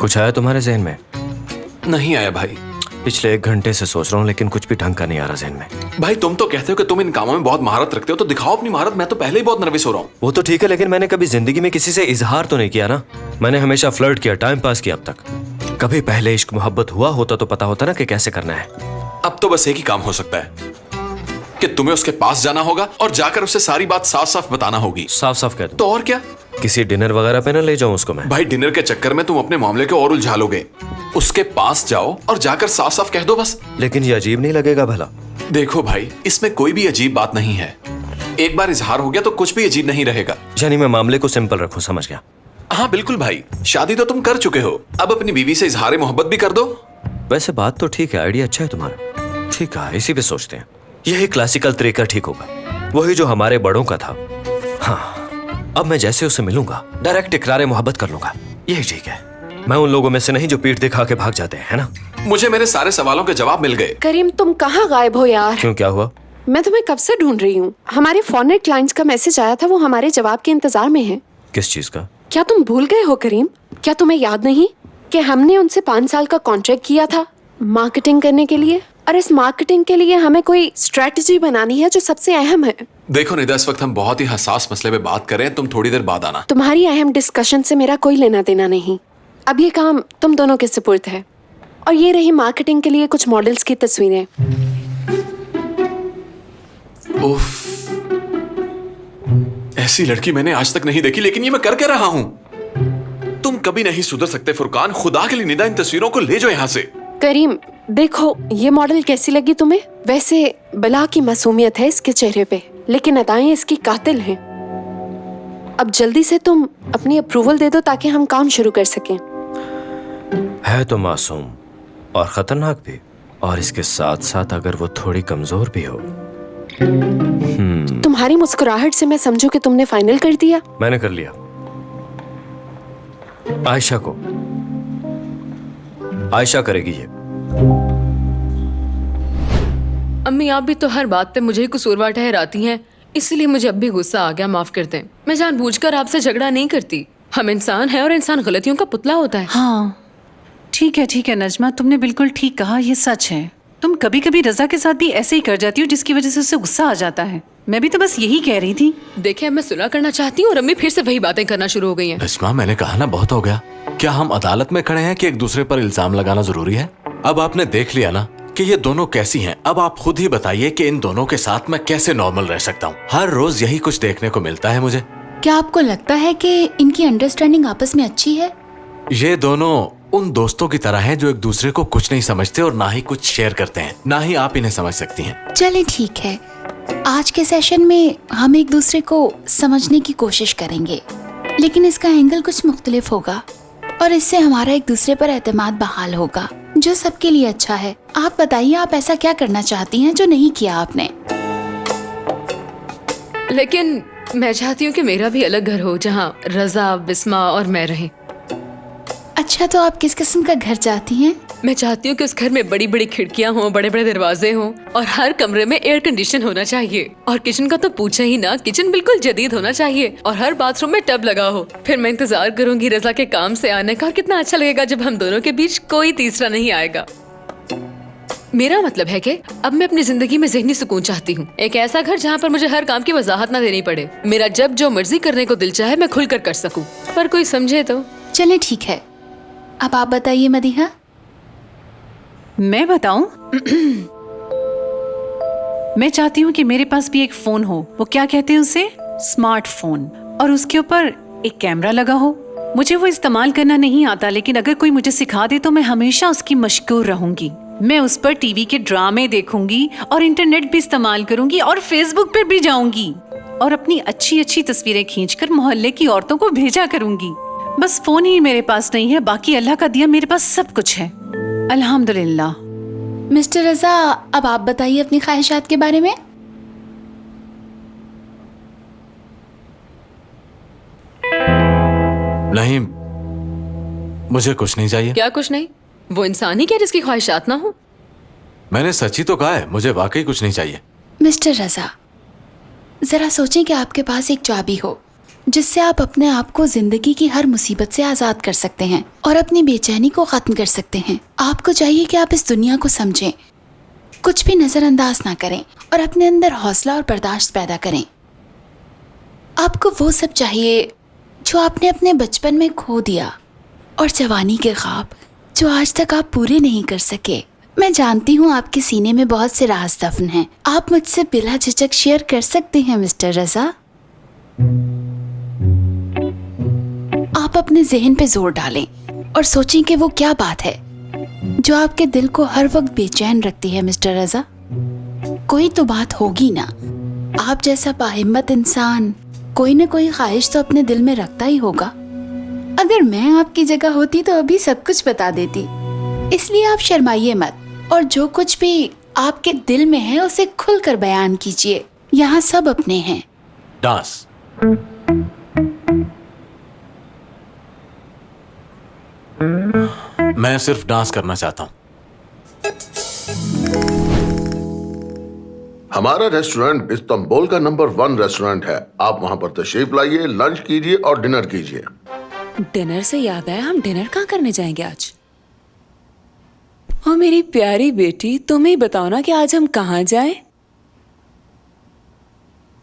कुछ आया तुम्हारे जहन में? नहीं आया भाई। पिछले 1 घंटे से सोच रहा हूँ लेकिन कुछ भी ढंग का नहीं आ रहा जहन में। भाई तुम तो कहते हो कि तुम इन कामों में बहुत महारत रखते हो, तो दिखाओ अपनी महारत। मैं तो पहले ही बहुत नर्वस हो रहा हूँ। वो तो ठीक है लेकिन मैंने कभी जिंदगी में किसी से इजहार तो नहीं किया ना। मैंने हमेशा फ्लर्ट किया, टाइम पास किया अब तक। कभी पहले इश्क मोहब्बत हुआ होता तो पता होता ना कि कैसे करना है। अब तो बस एक ही काम हो सकता है कि तुम्हें उसके पास जाना होगा और जाकर उससे सारी बात साफ साफ बताना होगी। साफ साफ कह दो। तो और क्या? किसी डिनर वगैरह पे ना ले जाऊं उसको मैं। भाई डिनर के चक्कर में तुम अपने मामले को और उलझा लोगे। उसके पास जाओ और जाकर साफ साफ कह दो बस। लेकिन ये अजीब नहीं लगेगा भला? देखो भाई, इसमें कोई भी अजीब बात नहीं है। एक बार इजहार हो गया तो कुछ भी अजीब नहीं रहेगा। यानी मैं मामले को सिंपल रखूं, समझ गया। हाँ बिल्कुल भाई, शादी तो तुम कर चुके हो, अब अपनी बीवी से इजहार मोहब्बत भी कर दो। वैसे बात तो ठीक है, आइडिया अच्छा है तुम्हारा। ठीक है, इसी पे सोचते हैं। यही क्लासिकल तरीका ठीक होगा, वही जो हमारे बड़ों का था। हाँ, अब मैं जैसे उसे मिलूंगा डायरेक्ट इकरार मोहब्बत कर लूंगा, यही ठीक है। मैं उन लोगों में से नहीं जो पीठ दिखा के भाग जाते हैं, है ना? मुझे मेरे सारे सवालों के जवाब मिल गए। करीम, तुम कहाँ गायब हो यार? क्यों, क्या हुआ? मैं तुम्हें कब से ढूंढ रही हूँ। हमारे फॉरेन क्लाइंट्स का मैसेज आया था, वो हमारे जवाब के इंतजार में है। किस चीज का? क्या तुम भूल गए हो करीम? क्या तुम्हें याद नहीं कि हमने उनसे 5 साल का कॉन्ट्रैक्ट किया था मार्केटिंग करने के लिए? और इस मार्केटिंग के लिए हमें कोई स्ट्रेटजी बनानी है जो सबसे अहम है। देखो निदा, इस वक्त हम बहुत ही हसास मसले पे बात कर रहे हैं। तुम थोड़ी देर बाद आना। तुम्हारी अहम डिस्कशन से मेरा कोई लेना देना नहीं। अब ये काम तुम दोनों के सुपुर्द है। और ये रही मार्केटिंग के लिए कुछ मॉडल्स की तस्वीरें। उफ, ऐसी लड़की मैंने आज तक नहीं देखी, लेकिन ये मैं करके रहा हूँ। तुम कभी नहीं सुधर सकते फुरकान। खुदा के लिए निदा, इन तस्वीरों को ले जाओ यहाँ से। करीम देखो, ये मॉडल कैसी लगी तुम्हें? वैसे बला की मासूमियत है इसके चेहरे पे, लेकिन अदाएं इसकी कातिल हैं। अब जल्दी से तुम अपनी अप्रूवल दे दो ताकि हम काम शुरू कर सकें। है तो मासूम और खतरनाक भी, और इसके साथ साथ अगर वो थोड़ी कमजोर भी हो। तुम्हारी मुस्कुराहट से मैं समझू कि तुमने फाइनल कर दिया। मैंने कर लिया। आयशा को, आयशा करेगी ये। अम्मी, आप भी तो हर बात पे मुझे ही कसूरवार ठहराती हैं, इसलिए मुझे अब भी गुस्सा आ गया। माफ कर दें। मैं जानबूझकर आपसे झगड़ा नहीं करती। हम इंसान हैं और इंसान गलतियों का पुतला होता है। हाँ ठीक है नजमा, तुमने बिल्कुल ठीक कहा, ये सच है। तुम कभी कभी रजा के साथ भी ऐसे ही कर जाती हो जिसकी वजह से उससे गुस्सा आ जाता है। मैं भी तो बस यही कह रही थी। देखिए, मैं सुलह करना चाहती हूँ और अम्मी फिर से वही बातें करना शुरू हो गई हैं। नजमा, मैंने कहा ना बहुत हो गया। क्या हम अदालत में खड़े हैं कि एक दूसरे पर इल्जाम लगाना जरूरी है? अब आपने देख लिया ना कि ये दोनों कैसी हैं। अब आप खुद ही बताइए कि इन दोनों के साथ मैं कैसे नॉर्मल रह सकता हूँ। हर रोज यही कुछ देखने को मिलता है मुझे। क्या आपको लगता है कि इनकी अंडरस्टैंडिंग आपस में अच्छी है? ये दोनों उन दोस्तों की तरह हैं जो एक दूसरे को कुछ नहीं समझते और ना ही कुछ शेयर करते हैं। ना ही आप इन्हें समझ सकती हैं। चलें ठीक है, आज के सेशन में हम एक दूसरे को समझने की कोशिश करेंगे, लेकिन इसका एंगल कुछ मुख्तलिफ होगा और इससे हमारा एक दूसरे पर एतमाद बहाल होगा, जो सबके लिए अच्छा है। आप बताइए, आप ऐसा क्या करना चाहती हैं जो नहीं किया आपने? लेकिन मैं चाहती हूँ कि मेरा भी अलग घर हो जहाँ रजा, बिस्मा और मैं रहें। अच्छा, तो आप किस किस्म का घर चाहती हैं? मैं चाहती हूँ कि उस घर में बड़ी बड़ी खिड़कियाँ हों, बड़े बड़े दरवाजे हों और हर कमरे में एयर कंडीशन होना चाहिए। और किचन का तो पूछे ही ना, किचन बिल्कुल जदीद होना चाहिए और हर बाथरूम में टब लगा हो। फिर मैं इंतजार करूंगी रजा के काम से आने का, और कितना अच्छा लगेगा जब हम दोनों के बीच कोई तीसरा नहीं आएगा। मेरा मतलब है कि अब मैं अपनी जिंदगी में ज़हनी सुकून चाहती हूँ। एक ऐसा घर जहाँ पर मुझे हर काम की वजाहत ना देनी पड़े। मेरा जब जो मर्जी करने को दिल चाहे मैं खुलकर कर सकूँ, पर कोई समझे तो। चलें ठीक है, अब आप बताइए मदीहा। मैं बताऊं? मैं चाहती हूँ कि मेरे पास भी एक फोन हो। वो क्या कहते हैं उसे? स्मार्टफोन। और उसके ऊपर एक कैमरा लगा हो। मुझे वो इस्तेमाल करना नहीं आता, लेकिन अगर कोई मुझे सिखा दे तो मैं हमेशा उसकी मशगूर रहूंगी। मैं उस पर टीवी के ड्रामे देखूंगी और इंटरनेट भी इस्तेमाल करूंगी और फेसबुक पर भी जाऊंगी और अपनी अच्छी अच्छी तस्वीरें खींचकर मोहल्ले की औरतों को भेजा करूंगी। बस फोन ही मेरे पास नहीं है, बाकी अल्लाह का दिया मेरे पास सब कुछ है, अल्हम्दुलिल्लाह। मिस्टर रजा, अब आप बताइए अपनी ख्वाहिशात के बारे में। नहीं, मुझे कुछ नहीं चाहिए। क्या कुछ नहीं? वो इंसान ही क्या जिसकी ख्वाहिशात ना हो? मैंने सच ही तो कहा है, मुझे वाकई कुछ नहीं चाहिए। मिस्टर रजा, जरा सोचें कि आपके पास एक चाबी हो जिससे आप अपने आप को जिंदगी की हर मुसीबत से आज़ाद कर सकते हैं और अपनी बेचैनी को ख़त्म कर सकते हैं। आपको चाहिए कि आप इस दुनिया को समझें, कुछ भी नज़रअंदाज ना करें और अपने अंदर हौसला और बर्दाश्त पैदा करें। आपको वो सब चाहिए जो आपने अपने बचपन में खो दिया और जवानी के ख्वाब जो आज तक आप पूरे नहीं कर सके। मैं जानती हूँ आपके सीने में बहुत से राज दफन हैं। आप मुझसे बिला झिझक शेयर कर सकते हैं मिस्टर रजा। आप अपने जहन पे जोर डालें और सोचें कि वो क्या बात है जो आपके दिल को हर वक्त बेचैन रखती है मिस्टर रजा। कोई तो बात होगी ना। आप जैसा बाहिम्मत इंसान कोई न कोई ख्वाहिश तो अपने दिल में रखता ही होगा। अगर मैं आपकी जगह होती तो अभी सब कुछ बता देती। इसलिए आप शर्माइए मत और जो कुछ भी आपके दिल में है उसे खुलकर बयान कीजिए। यहाँ सब अपने हैं। डांस। मैं सिर्फ डांस करना चाहता हूँ। हमारा रेस्टोरेंट इस्तांबुल का नंबर 1 रेस्टोरेंट है। आप वहाँ पर तशरीफ लाइए, लंच कीजिए और डिनर कीजिए। डिनर से याद आया, हम डिनर कहाँ करने जाएंगे आज? और मेरी प्यारी बेटी, तुम ही बताओ ना कि आज हम कहाँ जाएं?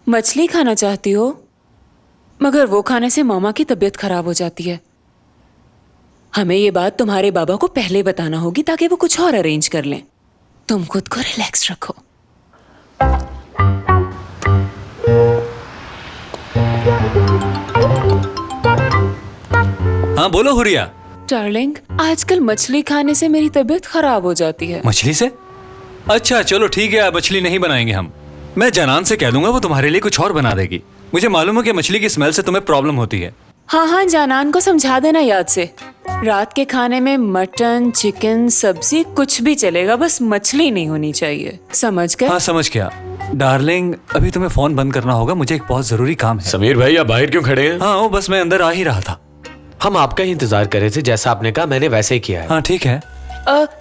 मछली खाना चाहती हो, मगर वो खाने से मामा की तबीयत खराब हो जाती है। हमें ये बात तुम्हारे बाबा को पहले बताना होगी ताकि वो कुछ और अरेंज कर लें। तुम खुद को रिलैक्स रखो। हाँ बोलो हुरिया। डार्लिंग, आजकल मछली खाने से मेरी तबीयत खराब हो जाती है। मछली से? अच्छा चलो ठीक है, मछली नहीं बनाएंगे हम। मैं जनान से कह दूंगा, वो तुम्हारे लिए कुछ और बना देगी। मुझे मालूम है कि मछली की स्मेल से तुम्हें प्रॉब्लम होती है। हाँ हाँ, जानान को समझा देना याद से। रात के खाने में मटन, चिकन, सब्जी कुछ भी चलेगा, बस मछली नहीं होनी चाहिए। समझ गए? हाँ समझ गया। डार्लिंग, अभी तुम्हें फोन बंद करना होगा, मुझे एक बहुत जरूरी काम है। समीर भाई, आप बाहर क्यों खड़े हैं? हाँ वो बस मैं अंदर आ ही रहा था। हम आपका ही इंतजार कर रहे थे, जैसा आपने कहा मैंने वैसे ही किया है। हाँ ठीक है।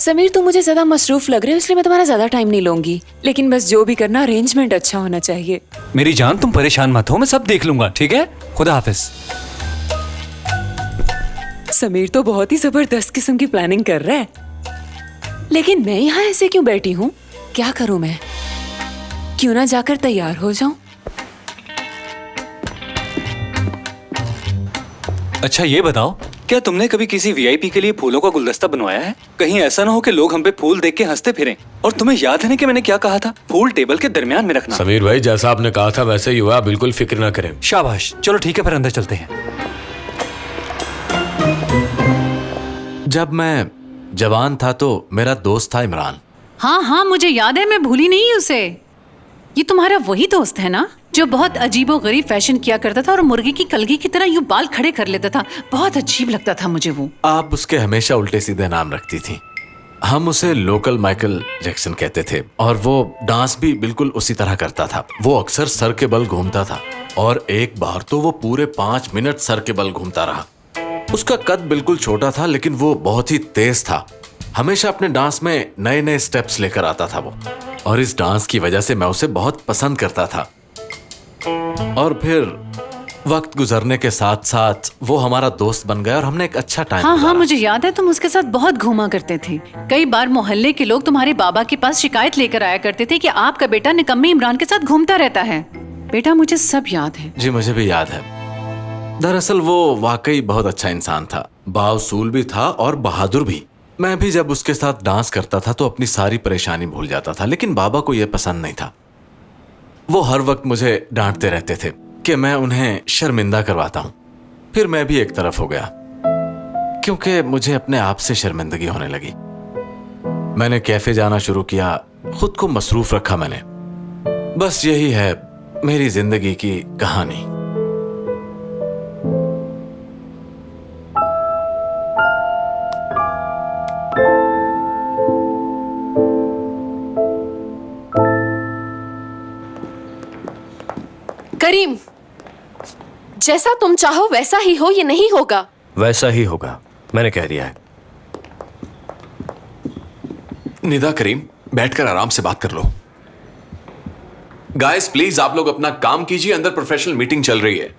समीर, तुम मुझे ज्यादा मसरूफ लग रहे हो, इसलिए मैं तुम्हारा ज्यादा टाइम नहीं लूंगी। लेकिन बस जो भी करना, अरेंजमेंट अच्छा होना चाहिए। मेरी जान, तुम परेशान मत हो, मैं सब देख लूंगा। ठीक है, खुदा हाफिज। समीर तो बहुत ही जबरदस्त किस्म की प्लानिंग कर रहा है, लेकिन मैं यहाँ ऐसे क्यों बैठी हूँ? क्या करूँ मैं? क्यों ना जाकर तैयार हो जाऊं? अच्छा ये बताओ, क्या तुमने कभी किसी वीआईपी के लिए फूलों का गुलदस्ता बनवाया है? कहीं ऐसा ना हो कि लोग हम पे फूल देख के हंसते फिरें। और तुम्हें याद है ना कि मैंने क्या कहा था? फूल टेबल के दरमियान में रखना। समीर भाई, जैसा आपने कहा था वैसे ही हुआ, बिल्कुल फिक्र ना करें। शाबाश, चलो ठीक है, फिर अंदर चलते हैं। जब मैं जवान था तो मेरा दोस्त था इमरान। हाँ हाँ, मुझे याद है, मैं भूली नहीं उसे। ये तुम्हारा वही दोस्त है ना जो बहुत अजीबो गरीब फैशन किया करता था और मुर्गी की कलगी की तरह यूं बाल खड़े कर लेता था? बहुत अजीब लगता था मुझे वो। आप उसके हमेशा उल्टे सीधे नाम रखती थी। हम उसे लोकल माइकल जैक्सन कहते थे और वो डांस भी बिल्कुल उसी तरह करता था। वो अक्सर सर के बल घूमता था और एक बार तो वो पूरे 5 मिनट सर के बल घूमता रहा। उसका कद बिल्कुल छोटा था लेकिन वो बहुत ही तेज था। हमेशा अपने डांस में नए नए स्टेप्स लेकर आता था वो, और इस डांस की वजह से मैं उसे बहुत पसंद करता था। और फिर वक्त गुजरने के साथ साथ वो हमारा दोस्त बन गया और हमने एक अच्छा टाइम हाँ हाँ, गुजारा। मुझे याद है, तुम उसके साथ बहुत घूमा करते थे। कई बार मोहल्ले के लोग तुम्हारे बाबा के पास शिकायत लेकर आया करते थे कि आपका बेटा निकम्मे इमरान के साथ घूमता रहता है। बेटा, मुझे सब याद है। जी मुझे भी याद है। दरअसल वो वाकई बहुत अच्छा इंसान था, बाउसूल भी था और बहादुर भी। मैं भी जब उसके साथ डांस करता था तो अपनी सारी परेशानी भूल जाता था, लेकिन बाबा को यह पसंद नहीं था। वो हर वक्त मुझे डांटते रहते थे कि मैं उन्हें शर्मिंदा करवाता हूं। फिर मैं भी एक तरफ हो गया क्योंकि मुझे अपने आप से शर्मिंदगी होने लगी। मैंने कैफे जाना शुरू किया, खुद को मसरूफ रखा मैंने। बस यही है मेरी जिंदगी की कहानी। करीम, जैसा तुम चाहो वैसा ही हो, ये नहीं होगा। वैसा ही होगा, मैंने कह दिया है। निदा, करीम, बैठकर आराम से बात कर लो। गाइस प्लीज आप लोग अपना काम कीजिए, अंदर प्रोफेशनल मीटिंग चल रही है।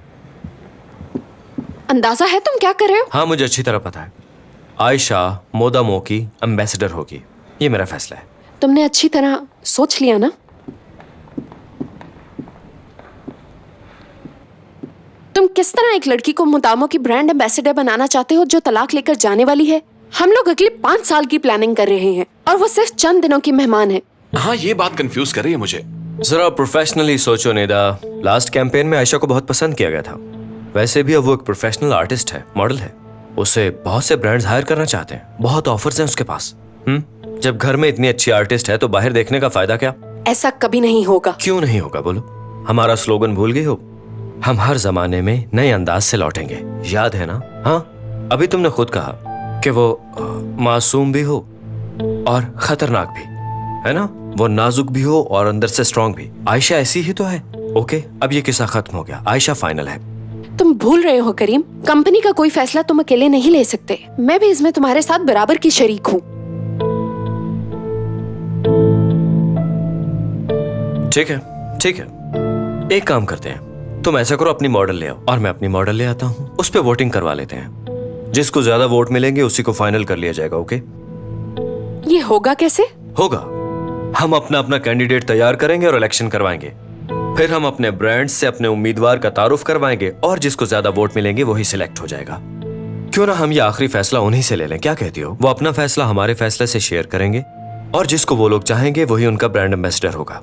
अंदाजा है तुम क्या कर रहे हो? हाँ, मुझे अच्छी तरह पता है। आयशा मोदामो की एम्बेसडर होगी, ये मेरा फैसला है। तुमने अच्छी तरह सोच लिया ना? तुम किस तरह एक लड़की को मोदामो की ब्रांड एम्बेसडर बनाना चाहते हो जो तलाक लेकर जाने वाली है? हम लोग अगले 5 साल की प्लानिंग कर रहे हैं और वो सिर्फ चंद दिनों की मेहमान है। हाँ, ये बात कंफ्यूज कर रही है मुझे। जरा प्रोफेशनली सोचो निदा, लास्ट कैंपेन में आयशा को बहुत पसंद किया गया था। वैसे भी अब वो एक प्रोफेशनल आर्टिस्ट है, मॉडल है। उसे बहुत से ब्रांड्स हायर करना चाहते हैं, बहुत ऑफर्स हैं उसके पास। जब घर में इतनी अच्छी आर्टिस्ट है तो बाहर देखने का फायदा क्या? ऐसा कभी नहीं होगा। क्यों नहीं होगा बोलो? हमारा स्लोगन भूल गई हो? हम हर जमाने में नए अंदाज से लौटेंगे, याद है ना? हाँ, अभी तुमने खुद कहा कि वो मासूम भी हो और खतरनाक भी, है ना? वो नाजुक भी हो और अंदर से स्ट्रांग भी। आयशा ऐसी ही तो है। ओके, अब ये किस्सा खत्म हो गया, आयशा फाइनल है। तुम भूल रहे हो करीम, कंपनी का कोई फैसला तुम अकेले नहीं ले सकते। मैं भी इसमें तुम्हारे साथ बराबर की शरीक हूँ। ठीक है, ठीक है, एक काम करते हैं, तुम ऐसा करो, अपनी मॉडल ले आओ और मैं अपनी मॉडल ले आता हूँ। उस पे वोटिंग करवा लेते हैं, जिसको ज्यादा वोट मिलेंगे उसी को फाइनल कर लिया जाएगा। ओके? ये होगा कैसे? होगा, हम अपना अपना कैंडिडेट तैयार करेंगे और इलेक्शन करवाएंगे। फिर हम अपने ब्रांड से अपने उम्मीदवार का तारुफ करवाएंगे और जिसको ज्यादा वोट मिलेंगे वही सिलेक्ट हो जाएगा। क्यों ना हम ये आखिरी फैसला उन्हीं से ले लें, क्या कहती हो? वो अपना फैसला हमारे फैसले से शेयर करेंगे और जिसको वो लोग चाहेंगे वही उनका ब्रांड एम्बेसडर होगा।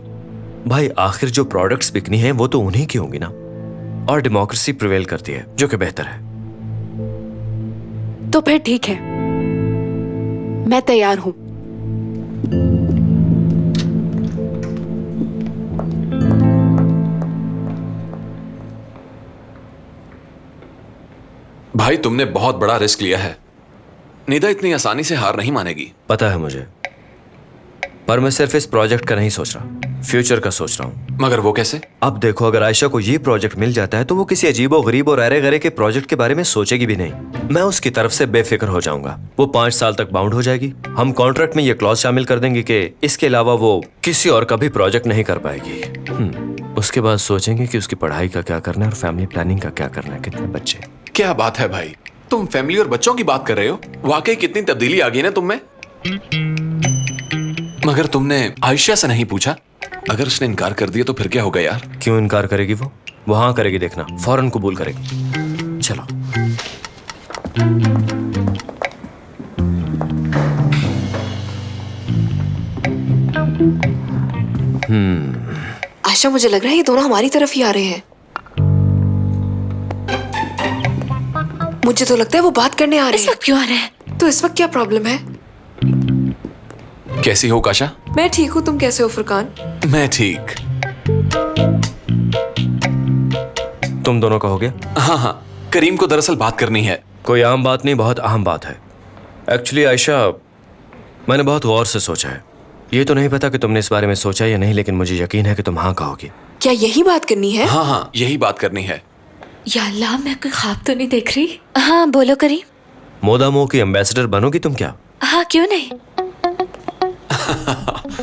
भाई, आखिर जो प्रोडक्ट्स बिकनी है वो तो उन्हीं की होंगी ना, और डेमोक्रेसी प्रिवेल करती है, जो कि बेहतर है। तो फिर ठीक है, मैं तैयार हूँ। भाई, तुमने बहुत बड़ा रिस्क लिया है। निदा इतनी आसानी से हार नहीं मानेगी। पता है मुझे, पर मैं सिर्फ इस प्रोजेक्ट का नहीं सोच रहा, फ्यूचर का सोच रहा हूँ। मगर वो कैसे? अब देखो, अगर आयशा को ये प्रोजेक्ट मिल जाता है तो वो किसी अजीबो गरीब और अरे गरे के प्रोजेक्ट के बारे में सोचेगी भी नहीं। मैं उसकी तरफ से बेफिक्र हो जाऊंगा। वो 5 साल तक बाउंड हो जाएगी। हम कॉन्ट्रैक्ट में ये क्लॉज शामिल कर देंगे कि इसके अलावा वो किसी और का भी प्रोजेक्ट नहीं कर पाएगी। उसके बाद सोचेंगे कि उसकी पढ़ाई का क्या करना है और फैमिली प्लानिंग का क्या करना है, कितने बच्चे। क्या बात है भाई, तुम फैमिली और बच्चों की बात कर रहे हो? वाकई कितनी तब्दीली आ गई ना तुम में। मगर तुमने आयशा से नहीं पूछा? अगर उसने इनकार कर दिया तो फिर क्या होगा यार? क्यों इनकार करेगी? वो हाँ करेगी, देखना, फौरन कबूल करेगी। चलो। आशा, मुझे लग रहा है ये दोनों हमारी तरफ ही आ रहे हैं। मुझे तो लगता है वो बात करने आ रहे हैं। इस वक्त क्यों आ रहे हैं? तो इस वक्त क्या प्रॉब्लम है? कैसी हो काशा? मैं ठीक हूँ, तुम कैसे हो फुरकान? मैं ठीक। तुम दोनों का हो गया? हाँ हाँ, करीम को दरअसल बात करनी है। कोई आम बात नहीं, बहुत अहम बात है। एक्चुअली आयशा, मैंने बहुत गौर से सोचा है। ये तो नहीं पता कि तुमने इस बारे में सोचा या नहीं, लेकिन मुझे यकीन है कि तुम हाँ कहोगी। क्या यही बात करनी है? हाँ हाँ, यही बात करनी है। या अल्लाह, मैं कोई ख्वाब तो नहीं देख रही? हाँ बोलो करीम। मोदामो की एम्बेसडर बनोगी तुम क्या? हाँ, क्यों नहीं।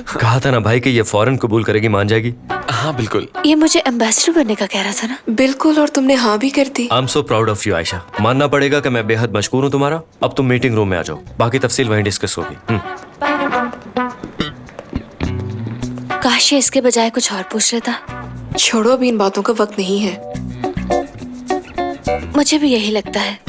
कहा था ना भाई कि ये फौरन कबूल करेगी, मान जाएगी। हाँ बिल्कुल। ये मुझे एम्बेसडर बनने का कह रहा था ना? बिल्कुल, और तुमने हाँ भी कर दी। I am so proud of you Ayesha. मानना पड़ेगा कि मैं बेहद मशकूर हूँ तुम्हारा। अब तुम मीटिंग रूम में आ जाओ, बाकी तफसील वहीं डिस्कस होगी। काश ये इसके बजाय कुछ और पूछ रहा था। छोड़ो, अभी इन बातों का वक्त नहीं है। मुझे भी यही लगता है।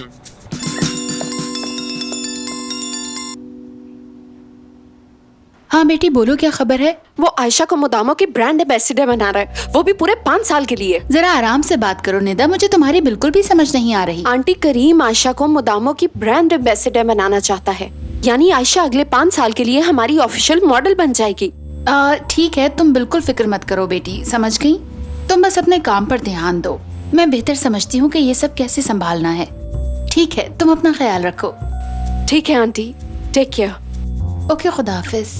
हाँ बेटी, बोलो, क्या खबर है? वो आयशा को मोदामो की ब्रांड एम्बेसडर बना रहा है, वो भी पूरे 5 साल के लिए। जरा आराम से बात करो निदा, मुझे तुम्हारी बिल्कुल भी समझ नहीं आ रही। आंटी, करीम आयशा को मोदामो की ब्रांड एम्बेसडर बनाना चाहता है, यानी आयशा अगले 5 साल के लिए हमारी ऑफिशियल मॉडल बन जाएगी। ठीक है, तुम बिल्कुल फिक्र मत करो बेटी, समझ गई? तुम बस अपने काम पर ध्यान दो। मैं बेहतर समझती हूँ कि ये सब कैसे संभालना है। ठीक है, तुम अपना ख्याल रखो। ठीक है आंटी, टेक केयर। ओके, खुदा हाफिज।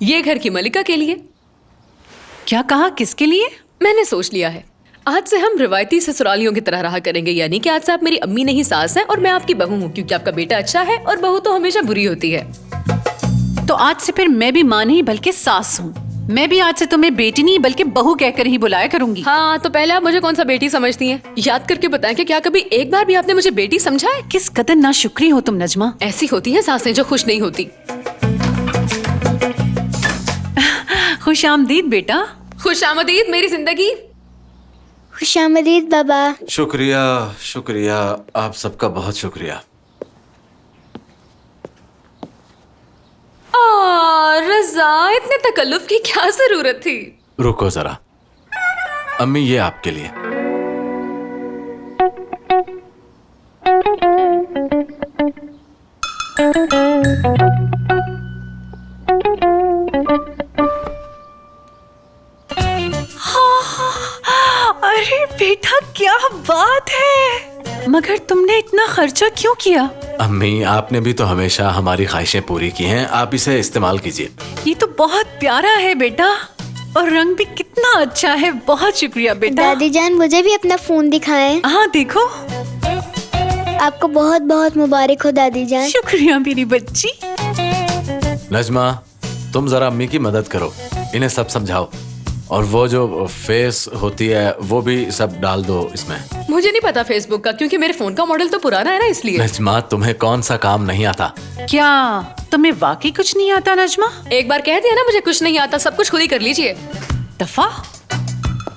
ये घर की मलिका के लिए। क्या कहा, किसके लिए? मैंने सोच लिया है, आज से हम रिवायती ससुरालियों की तरह रहा करेंगे। यानी कि आज से आप मेरी अम्मी नहीं सास हैं और मैं आपकी बहू हूँ, क्योंकि आपका बेटा अच्छा है और बहू तो हमेशा बुरी होती है। तो आज से फिर मैं भी माँ नहीं बल्कि सास हूँ। मैं भी आज से तुम्हें बेटी नहीं बल्कि बहू कहकर ही बुलाया करूंगी। हाँ, तो पहले आप मुझे कौन सा बेटी समझती हैं? याद करके बताएं कि क्या कभी एक बार भी आपने मुझे बेटी समझा है? किस कदर नाशुक्री हो तुम नजमा। ऐसी होती है सासें जो खुश नहीं होती। खुश आमदीद बेटा। खुश आमदीद मेरी जिंदगी। खुशामदीद बाबा। शुक्रिया शुक्रिया, आप सबका बहुत शुक्रिया। रज़ा, इतने तकल्लुफ की क्या जरूरत थी? रुको जरा, अम्मी ये आपके लिए। अरे बेटा क्या बात है, मगर तुमने इतना खर्चा क्यों किया? अम्मी आपने भी तो हमेशा हमारी ख्वाहिशें पूरी की हैं, आप इसे इस्तेमाल कीजिए। ये तो बहुत प्यारा है बेटा, और रंग भी कितना अच्छा है। बहुत शुक्रिया बेटा। दादी जान मुझे भी अपना फोन दिखाएं। हाँ देखो। आपको बहुत बहुत मुबारक हो दादी जान। शुक्रिया मेरी बच्ची। नजमा, तुम जरा अम्मी की मदद करो, इन्हें सब समझाओ, और वो जो फेस होती है वो भी सब डाल दो इसमें। मुझे नहीं पता फेसबुक का, क्योंकि मेरे फोन का मॉडल तो पुराना है ना, इसलिए। नजमा, तुम्हें कौन सा काम नहीं आता? क्या तुम्हें वाकई कुछ नहीं आता नजमा? एक बार कह दिया ना मुझे कुछ नहीं आता, सब कुछ खुद ही कर लीजिए। दफा।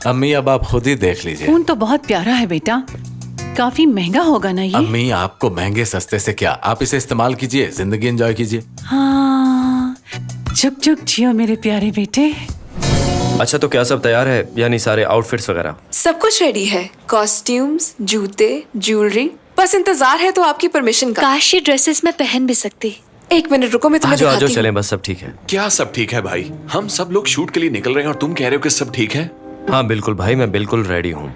अम्मी अब आप खुद ही देख लीजिए। फोन तो बहुत प्यारा है बेटा, काफी महंगा होगा ना ये? अम्मी आपको महंगे सस्ते से क्या, आप इसे इस्तेमाल कीजिए, जिंदगी एंजॉय कीजिए। हाँ, जुग जुग जियो मेरे प्यारे बेटे। अच्छा, तो क्या सब तैयार है, यानी सारे आउटफिट्स वगैरह? सब कुछ रेडी है, कॉस्ट्यूम्स, जूते, ज्वेलरी, बस इंतजार है तो आपकी परमिशन का। काश ये ड्रेसेस मैं पहन भी सकती। एक मिनट रुको, मैं तुम्हें आज दिखाती हूँ। चलें, बस सब ठीक है। क्या सब ठीक है भाई? हम सब लोग शूट के लिए निकल रहे हैं और तुम कह रहे हो कि सब ठीक है? हाँ बिल्कुल भाई, मैं बिल्कुल रेडी हूँ,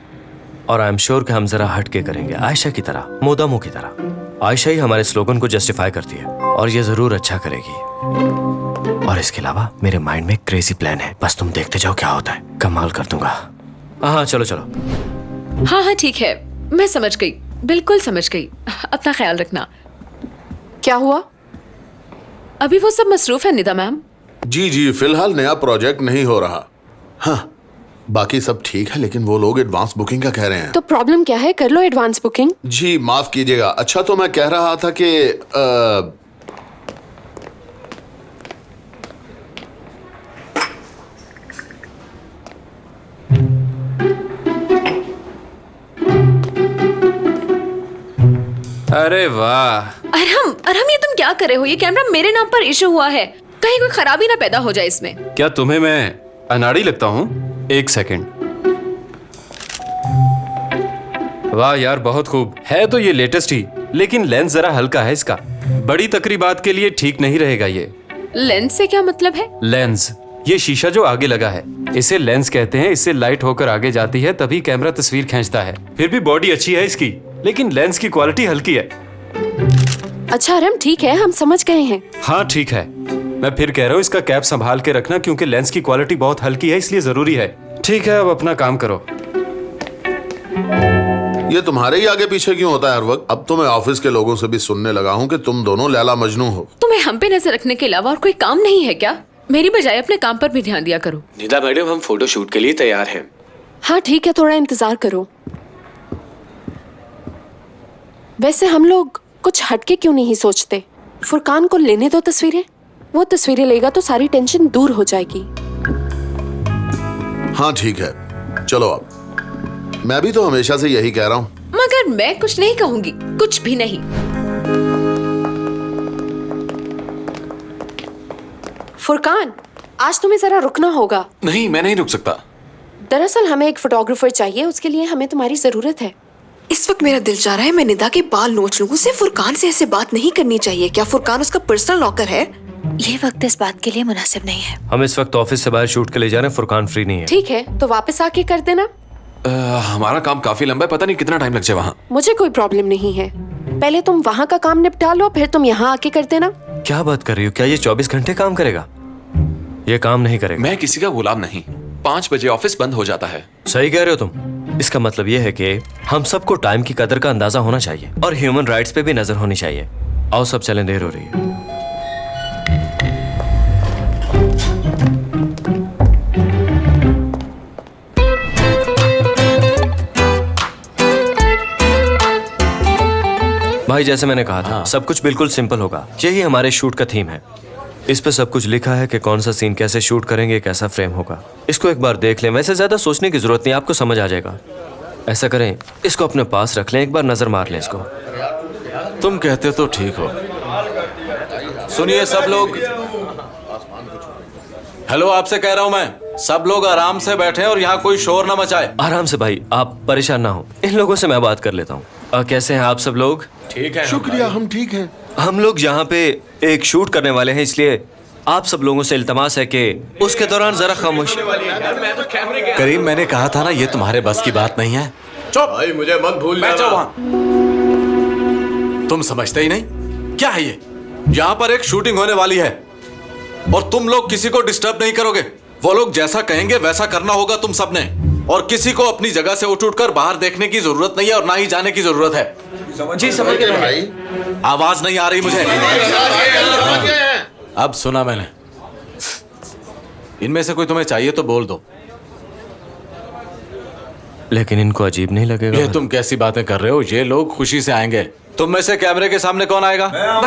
और आई एम श्योर कि हम जरा हटके करेंगे, आयशा की तरह, मोदामो की तरह। आयशा ही हमारे स्लोगन को जस्टिफाई करती है, और ये जरूर अच्छा करेगी। और इसके अलावा मेरे माइंड में एक क्रेजी प्लान है, बस तुम देखते जाओ क्या होता है, कमाल कर दूंगा। हाँ चलो चलो। हाँ हाँ ठीक है, मैं समझ गई, बिल्कुल समझ गई। अपना ख्याल रखना। क्या हुआ? अभी वो सब मसरूफ है निदा मैम। जी जी, फिलहाल नया प्रोजेक्ट नहीं हो रहा। हाँ, बाकी सब ठीक है, लेकिन वो लोग एडवांस बुकिंग का कह रहे हैं। तो प्रॉब्लम क्या है, कर लो एडवांस बुकिंग। जी माफ कीजिएगा। अच्छा, तो मैं कह रहा था कि अरे वाह। अरहम ये तुम क्या कर रहे हो? ये कैमरा मेरे नाम पर इशू हुआ है, कहीं कोई खराबी ना पैदा हो जाए इसमें। क्या तुम्हें मैं अनाड़ी लगता हूँ? एक सेकंड। वाह यार, बहुत खूब है। तो ये लेटेस्ट ही, लेकिन लेंस जरा हल्का है इसका, बड़ी तकरीबात के लिए ठीक नहीं रहेगा ये। लेंस से क्या मतलब है? लेंस, ये शीशा जो आगे लगा है, इसे लेंस कहते हैं। इससे लाइट होकर आगे जाती है, तभी कैमरा तस्वीर खींचता है। फिर भी बॉडी अच्छी है इसकी, लेकिन लेंस की क्वालिटी हल्की है। अच्छा अरहम, ठीक है, हम समझ गए हैं। हाँ ठीक है, मैं फिर कह रहा हूँ इसका कैप संभाल के रखना, क्योंकि लेंस की क्वालिटी बहुत हल्की है, इसलिए जरूरी है। ठीक है, अब अपना काम करो। ये तुम्हारे ही आगे पीछे क्यों होता है हर वक्त? अब तो मैं ऑफिस के लोगों से भी सुनने लगा हूँ कि तुम दोनों लैला मजनू हो। तुम्हें हम पे नजर रखने के अलावा और कोई काम नहीं है क्या? मेरी बजाय अपने काम पर भी ध्यान दिया करो। निदा मैडम, हम फोटो शूट के लिए तैयार हैं। हाँ ठीक है, थोड़ा इंतजार करो। वैसे हम लोग कुछ हटके क्यों नहीं सोचते? फुरकान को लेने दो तस्वीरें, वो तस्वीरें लेगा तो सारी टेंशन दूर हो जाएगी। हाँ ठीक है, चलो अब। मैं भी तो हमेशा से यही कह रहा हूँ। मगर मैं कुछ नहीं कहूंगी, कुछ भी नहीं। फुरकान, आज तुम्हें जरा रुकना होगा। नहीं, मैं नहीं रुक सकता। दरअसल हमें एक फोटोग्राफर चाहिए, उसके लिए हमें तुम्हारी जरूरत है। इस वक्त मेरा दिल चाह रहा है मैं निदा के बाल नोच लूं। उसे फुरकान से ऐसे बात नहीं करनी चाहिए। क्या फुरकान उसका पर्सनल लॉकर है? ये वक्त इस बात के लिए मुनासिब नहीं है। हम इस वक्त ऑफिस से बाहर शूट के लिए जा रहे हैं, फुरकान फ्री नहीं है। ठीक है, तो वापस आके कर देना। हमारा काम काफी लंबा है, पता नहीं कितना टाइम लग जाए वहाँ। मुझे कोई प्रॉब्लम नहीं है, पहले तुम वहाँ का काम निपटा लो, फिर तुम यहाँ आके कर देना। क्या बात कर रही हो? क्या ये 24 घंटे काम करेगा? ये काम नहीं करेगा। मैं किसी का गुलाम नहीं, 5 बजे ऑफिस बंद हो जाता है। सही कह रहे हो तुम। इसका मतलब यह है कि हम सबको टाइम की कदर का अंदाजा होना चाहिए और ह्यूमन राइट्स पे भी नजर होनी चाहिए। आओ सब चलें, देर हो रही है। भाई जैसे मैंने कहा था, सब कुछ बिल्कुल सिंपल होगा। यही हमारे शूट का थीम है। इस पे सब कुछ लिखा है कि कौन सा सीन कैसे शूट करेंगे, कैसा फ्रेम होगा। इसको एक बार देख लें, वैसे ज्यादा सोचने की जरूरत नहीं, आपको समझ आ जाएगा। ऐसा करें, इसको अपने पास रख लें, एक बार नजर मार लें इसको। तुम कहते तो ठीक हो। सुनिए सब लोग, हेलो, आपसे कह रहा हूं मैं, सब लोग आराम से बैठे और यहाँ कोई शोर ना मचाए। आराम से भाई, आप परेशान ना हो। इन लोगों से मैं बात कर लेता हूँ। कैसे हैं आप सब लोग? ठीक है, शुक्रिया, हम ठीक हैं। हम लोग यहाँ पे एक शूट करने वाले हैं, इसलिए आप सब लोगों से इल्तमास है कि उसके दौरान जरा खामोश। करीम, मैंने कहा था ना, ये तुम्हारे बस की बात नहीं है। चुप भाई, मुझे मत भूल जाना। तुम समझते ही नहीं, क्या है ये? यहाँ पर एक शूटिंग होने वाली है और तुम लोग किसी को डिस्टर्ब नहीं करोगे। वो लोग जैसा कहेंगे वैसा करना होगा तुम सबने, और किसी को अपनी जगह से उठ कर बाहर देखने की जरूरत नहीं है और ना ही जाने की जरूरत है। जी समझ गए भाई। आवाज नहीं आ रही मुझे। अब सुना मैंने। इनमें से कोई तुम्हें चाहिए तो बोल दो। लेकिन इनको अजीब नहीं लगेगा? ये तुम कैसी बातें कर रहे हो? ये लोग खुशी से आएंगे। तुम में से कैमरे के सामने कौन आएगा? मैं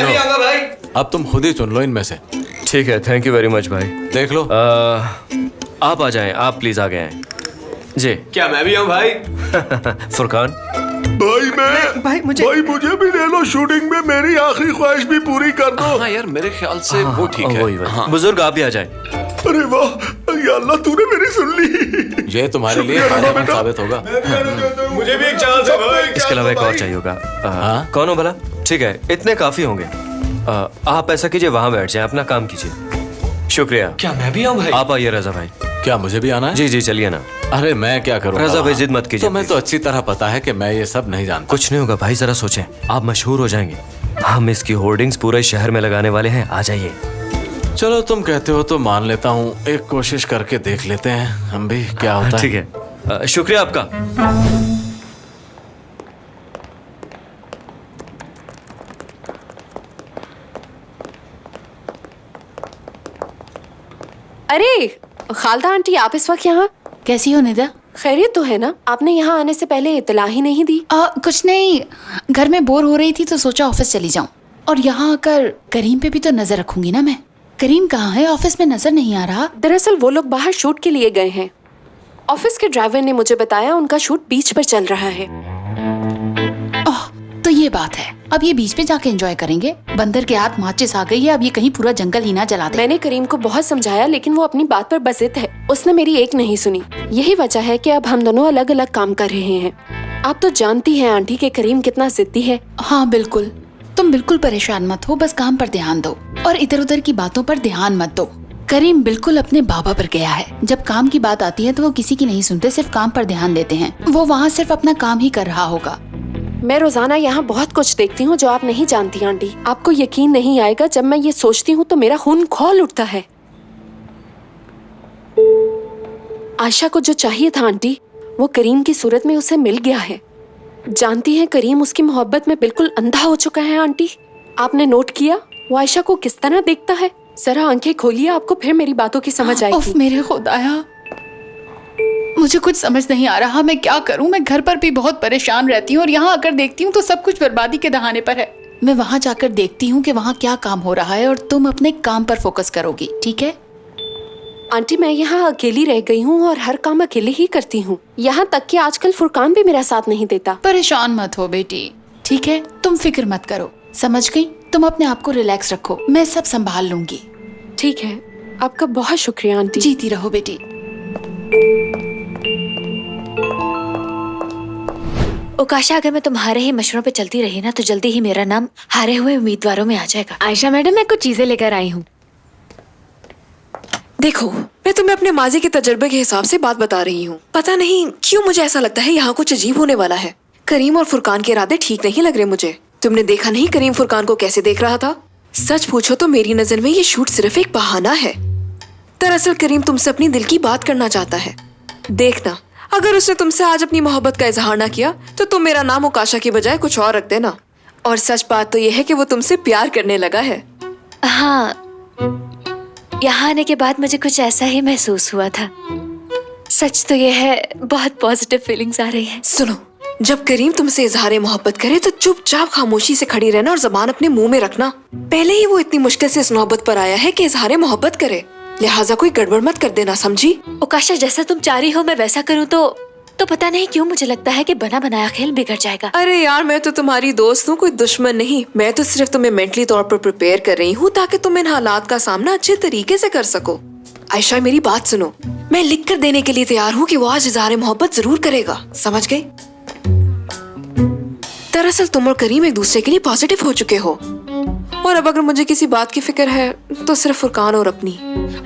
भी आऊंगा भाई। अब तुम खुद ही चुन लो इनमें से। ठीक है, थैंक यू वेरी मच भाई। देख लो। आप आ जाएं, आप प्लीज आ गए जी। क्या मैं भी आऊं भाई? फुरकान भाई मुझे भी ले लो शूटिंग में, मेरी आखिरी ख्वाहिश भी पूरी कर दो। हाँ यार, मेरे ख्याल से वो ठीक है। वही। बुजुर्ग आप भी आ जाएं। अरे वाह, या अल्लाह, तूने मेरी सुन ली। ये तुम्हारे लिए फायदेमंद साबित होगा। मुझे भी एक चांस है भाई। इसके अलावा एक और चाहिए होगा। कौन हो भला? ठीक है, इतने काफी होंगे। आप ऐसा कीजिए, वहां बैठ जाएं, अपना काम कीजिए। शुक्रिया। क्या मैं भी आऊं भाई? आप आइए रजा भाई। क्या मुझे भी आना है? जी जी, चलिए ना। अरे मैं क्या करूँ? रजा भाई जिद मत कीजिए। तुम्हें तो अच्छी तरह पता है कि मैं ये सब नहीं जानता। कुछ नहीं होगा भाई, जरा सोचें, आप मशहूर हो जाएंगे। हम इसकी होर्डिंग्स पूरे शहर में लगाने वाले हैं, आ जाइए। चलो तुम कहते हो तो मान लेता हूँ, एक कोशिश करके देख लेते हैं हम भी क्या होता है। ठीक है, शुक्रिया आपका। अरे खालदा आंटी, आप इस वक्त यहाँ? कैसी हो निदा? खैरियत तो है ना? आपने यहाँ आने से पहले इतला ही नहीं दी। कुछ नहीं, घर में बोर हो रही थी तो सोचा ऑफिस चली जाऊं, और यहाँ आकर करीम पे भी तो नजर रखूंगी ना मैं। करीम कहाँ है? ऑफिस में नजर नहीं आ रहा। दरअसल वो लोग बाहर शूट के लिए गए हैं। ऑफिस के ड्राइवर ने मुझे बताया उनका शूट बीच पर चल रहा है। ओह, तो ये बात है। अब ये बीच पे जाके एंजॉय करेंगे। बंदर के हाथ माचिस आ गई है, अब ये कहीं पूरा जंगल ही ना जला दे। मैंने करीम को बहुत समझाया, लेकिन वो अपनी बात पर बसित है। उसने मेरी एक नहीं सुनी। यही वजह है कि अब हम दोनों अलग अलग काम कर रहे हैं। आप तो जानती हैं आंटी कि करीम कितना जिद्दी है। हाँ बिल्कुल, तुम बिल्कुल परेशान मत हो, बस काम पर ध्यान दो और इधर उधर की बातों पर ध्यान मत दो। करीम बिल्कुल अपने बाबा पर गया है। जब काम की बात आती है तो वो किसी की नहीं सुनते, सिर्फ काम पर ध्यान देते हैं। वो वहाँ सिर्फ अपना काम ही कर रहा होगा। मैं रोजाना यहाँ बहुत कुछ देखती हूँ जो आप नहीं जानती आंटी। आपको यकीन नहीं आएगा, जब मैं ये सोचती हूँ तो मेरा खून खौल उठता है। आयशा को जो चाहिए था आंटी, वो करीम की सूरत में उसे मिल गया है। जानती हैं करीम उसकी मोहब्बत में बिल्कुल अंधा हो चुका है आंटी। आपने नोट किया वो आयशा को किस तरह देखता है? जरा आंखें खोलिए, आपको फिर मेरी बातों की समझ आएगी। उफ मेरे खुदाया, मुझे कुछ समझ नहीं आ रहा, मैं क्या करूं। मैं घर पर भी बहुत परेशान रहती हूँ और यहाँ आकर देखती हूँ तो सब कुछ बर्बादी के दहाने पर है। मैं वहाँ जाकर देखती हूँ कि वहाँ क्या काम हो रहा है और तुम अपने काम पर फोकस करोगी, ठीक है? आंटी मैं यहाँ अकेली रह गई हूँ और हर काम अकेले ही करती हूँ। यहाँ तक कि आजकल फुरकान भी मेरा साथ नहीं देता। परेशान मत हो बेटी, ठीक है? तुम फिक्र मत करो, समझ गई? तुम अपने आप को रिलैक्स रखो, मैं सब संभाल लूंगी। ठीक है, आपका बहुत शुक्रिया आंटी। जीती रहो बेटी। ओकाशा, अगर मैं तुम्हारे ही मशवरों पे चलती रही ना तो जल्दी ही मेरा नाम हारे हुए उम्मीदवारों में आ जाएगा। आयशा मैडम, मैं कुछ चीजें लेकर आई हूँ। देखो, मैं तुम्हें अपने माजी के तजुर्बे के हिसाब से बात बता रही हूँ। पता नहीं क्यों मुझे ऐसा लगता है यहाँ कुछ अजीब होने वाला है। करीम और फुरकान के इरादे ठीक नहीं लग रहे मुझे। तुमने देखा नहीं करीम फुरकान को कैसे देख रहा था? सच पूछो तो मेरी नजर में ये शूट सिर्फ एक बहाना है। दरअसल करीम तुमसे अपनी दिल की बात करना चाहता है। देखना, अगर उसने तुमसे आज अपनी मोहब्बत का इजहार ना किया तो तुम मेरा नाम ओकाशा की बजाय कुछ और रख देना। और सच बात तो यह है कि वो तुमसे प्यार करने लगा है। हाँ, यहाँ आने के बाद मुझे कुछ ऐसा ही महसूस हुआ था। सच तो यह है, बहुत पॉजिटिव फीलिंग्स आ रही हैं। सुनो, जब करीम तुमसे इजहार मोहब्बत करे तो चुपचाप खामोशी से खड़ी रहना और जबान अपने मुंह में रखना। पहले ही वो इतनी मुश्किल से इस नौबत पर आया है कि इजहार मोहब्बत करे, लिहाजा कोई गड़बड़ मत कर देना, समझी? ओकाशा, जैसा तुम चाह रही हो मैं वैसा करूँ तो पता नहीं क्यों मुझे लगता है कि बना बनाया खेल बिगड़ जाएगा। अरे यार, मैं तो तुम्हारी दोस्त हूँ, कोई दुश्मन नहीं। मैं तो सिर्फ तुम्हें मेंटली तौर पर प्रिपेयर कर रही हूँ ताकि तुम इन हालात का सामना अच्छे तरीके से कर सको। आयशा, मेरी बात सुनो, मैं लिख कर देने के लिए तैयार हूँ कि वो आज इजहार मोहब्बत जरूर करेगा, समझ गई? दरअसल तुम और करीम एक दूसरे के लिए पॉजिटिव हो चुके हो, और अब अगर मुझे किसी बात की फिक्र है तो सिर्फ फुरकान और अपनी।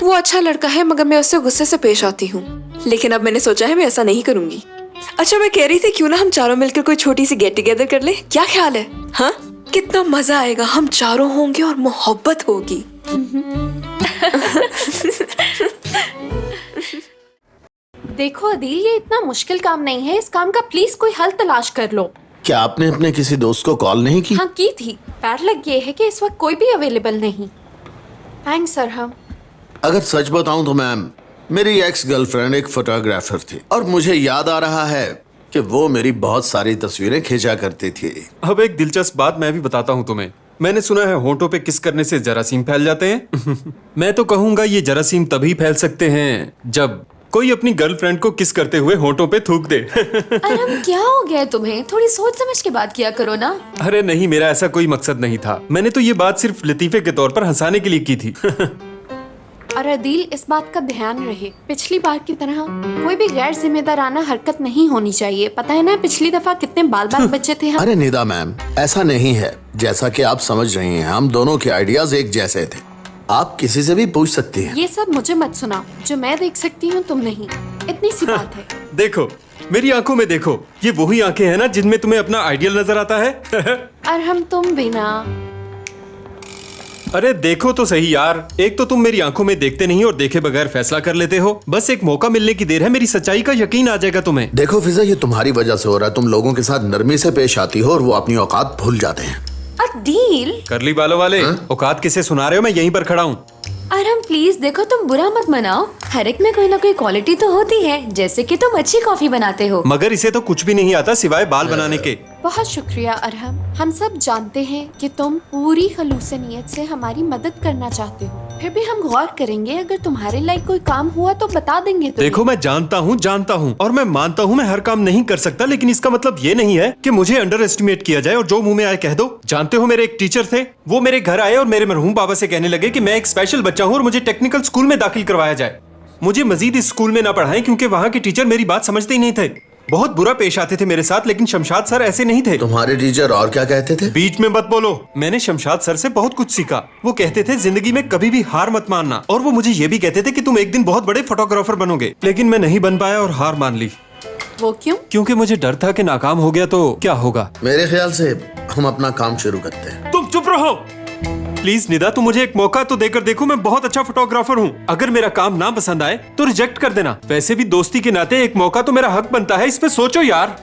वो अच्छा लड़का है मगर मैं उससे गुस्से से पेश आती हूँ, लेकिन अब मैंने सोचा है मैं ऐसा नहीं करूंगी। अच्छा, मैं कह रही थी क्यों ना हम चारों मिलकर कोई छोटी सी गेट टुगेदर कर ले, क्या ख्याल है? हाँ, कितना मजा आएगा, हम चारों होंगे और मोहब्बत होगी। देखो अदील, ये इतना मुश्किल काम नहीं है, इस काम का प्लीज कोई हल तलाश कर लो। क्या आपने अपने किसी दोस्त को कॉल नहीं की? हाँ की थी, पैर लग ये है कि इस वक्त कोई भी अवेलेबल नहीं। Thanks sir. हम अगर सच बताऊं तो मैम, मेरी एक्स गर्लफ्रेंड एक फोटोग्राफर थी और मुझे याद आ रहा है कि वो मेरी बहुत सारी तस्वीरें खींचा करती थी। अब एक दिलचस्प बात मैं भी बताता हूँ तुम्हें। मैंने सुना है होंठों पे किस करने से जरासीम फैल जाते हैं। मैं तो कहूँगा ये जरासीम तभी फैल सकते हैं जब कोई अपनी गर्लफ्रेंड को किस करते हुए होंठों पे थूक दे। अरहम, क्या हो गया तुम्हें? थोड़ी सोच समझ के बात किया करो ना। अरे नहीं, मेरा ऐसा कोई मकसद नहीं था। मैंने तो ये बात सिर्फ लतीफे के तौर पर हंसाने के लिए की थी। और अदील, इस बात का ध्यान रहे, पिछली बार की तरह कोई भी गैर जिम्मेदाराना हरकत नहीं होनी चाहिए। पता है ना पिछली दफा कितने बाल बाल बच्चे थे हम। अरे निदा मैम, ऐसा नहीं है। जैसा कि आप समझ रही हैं, हम दोनों के आइडियाज एक जैसे थे। आप किसी से भी पूछ सकती हैं। ये सब मुझे मत सुनाओ, जो मैं देख सकती हूँ तुम नहीं, इतनी सी बात है। देखो, मेरी आंखों में देखो, ये वही आंखें हैं ना जिनमें तुम्हें अपना आइडियल नजर आता है। और हम तुम बिना। अरे देखो तो सही यार, एक तो तुम मेरी आंखों में देखते नहीं और देखे बगैर फैसला कर लेते हो। बस एक मौका मिलने की देर है, मेरी सच्चाई का यकीन आ जाएगा तुम्हें। देखो फिजा, ये तुम्हारी वजह से हो रहा है। तुम लोगों के साथ नरमी से पेश आती हो और वो अपनी औकात भूल जाते हैं। अदील, करली बालों वाले, औकात किसे सुना रहे हो? मैं यहीं पर खड़ा हूँ। अरहम प्लीज देखो, तुम बुरा मत मनाओ। हर एक में कोई ना कोई क्वालिटी तो होती है, जैसे कि तुम अच्छी कॉफी बनाते हो। मगर इसे तो कुछ भी नहीं आता सिवाय बाल बनाने के। बहुत शुक्रिया अरहम, हम सब जानते हैं कि तुम पूरी खलूस नीयत से हमारी मदद करना चाहते हो। फिर भी हम गौर करेंगे, अगर तुम्हारे लायक कोई काम हुआ तो बता देंगे तुम्हें। देखो, मैं जानता हूँ और मैं मानता हूँ मैं हर काम नहीं कर सकता, लेकिन इसका मतलब ये नहीं है कि मुझे अंडर एस्टिमेट किया जाए और जो मुंह में आए कह दो। जानते हो, मेरे एक टीचर थे, वो मेरे घर आए और मेरे मरहूम बाबा से कहने लगे कि मैं एक स्पेशल बच्चा हूँ और मुझे टेक्निकल स्कूल में दाखिल करवाया जाए। मुझे मजीद इस स्कूल में ना पढ़ाएं क्योंकि वहाँ के टीचर मेरी बात समझते ही नहीं थे। बहुत बुरा पेश आते थे मेरे साथ, लेकिन शमशाद सर ऐसे नहीं थे। तुम्हारे टीचर और क्या कहते थे? बीच में मत बोलो। मैंने शमशाद सर से बहुत कुछ सीखा। वो कहते थे जिंदगी में कभी भी हार मत मानना, और वो मुझे ये भी कहते थे कि तुम एक दिन बहुत बड़े फोटोग्राफर बनोगे। लेकिन मैं नहीं बन पाया और हार मान ली। वो क्यों? क्योंकि मुझे डर था कि नाकाम हो गया तो क्या होगा। मेरे ख्याल से हम अपना काम शुरू करते हैं। तुम चुप रहो प्लीज। निदा, तुम मुझे एक मौका तो देकर देखो। मैं बहुत अच्छा फोटोग्राफर हूँ। अगर मेरा काम ना पसंद आए तो रिजेक्ट कर देना। वैसे भी दोस्ती के नाते एक मौका तो मेरा हक बनता है। इस पे सोचो यार।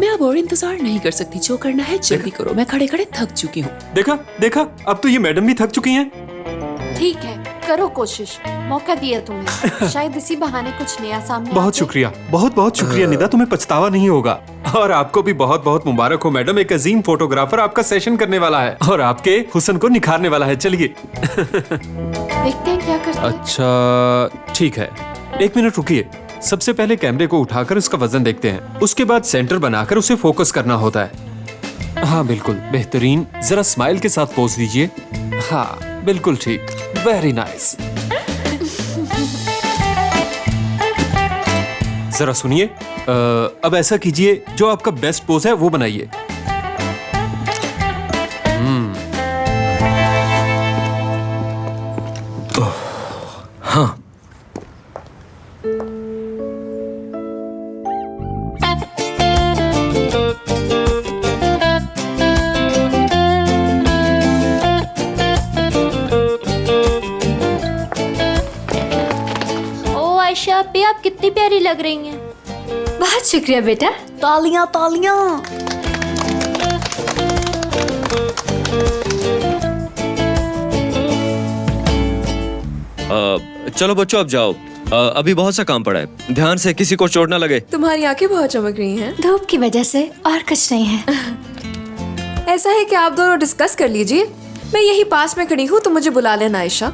मैं अब और इंतजार नहीं कर सकती, जो करना है जल्दी करो। मैं खड़े खड़े थक चुकी हूँ। देखा, अब तो ये मैडम भी थक चुकी हैं। ठीक है, करो कोशिश, मौका दिया तुम्हें, शायद इसी बहाने कुछ नया सामने। बहुत शुक्रिया, बहुत शुक्रिया निदा, तुम्हें पछतावा नहीं होगा। और आपको भी बहुत बहुत मुबारक हो मैडम, एक अजीम फोटोग्राफर आपका सेशन करने वाला है और आपके हुस्न को निखारने वाला है। चलिए देखते हैं क्या करते हैं। अच्छा ठीक है, एक मिनट रुकिए। सबसे पहले कैमरे को उठाकर उसका वजन देखते हैं, उसके बाद सेंटर बनाकर उसे फोकस करना होता है। हाँ बिल्कुल बेहतरीन, जरा स्माइल के साथ पोज दीजिए। हाँ बिल्कुल ठीक, वेरी नाइस। जरा सुनिए, अब ऐसा कीजिए, जो आपका बेस्ट पोज है वो बनाइए। हाँ, लग रही हैं। बहुत शुक्रिया बेटा। तालियां तालियां। चलो बच्चों अब जाओ, अभी बहुत सा काम पड़ा है, ध्यान से किसी को चोट ना लगे। तुम्हारी आंखें बहुत चमक रही हैं। धूप की वजह से और कुछ नहीं है। ऐसा है कि आप दोनों डिस्कस कर लीजिए, मैं यही पास में खड़ी हूँ तो मुझे बुला लेना आयशा।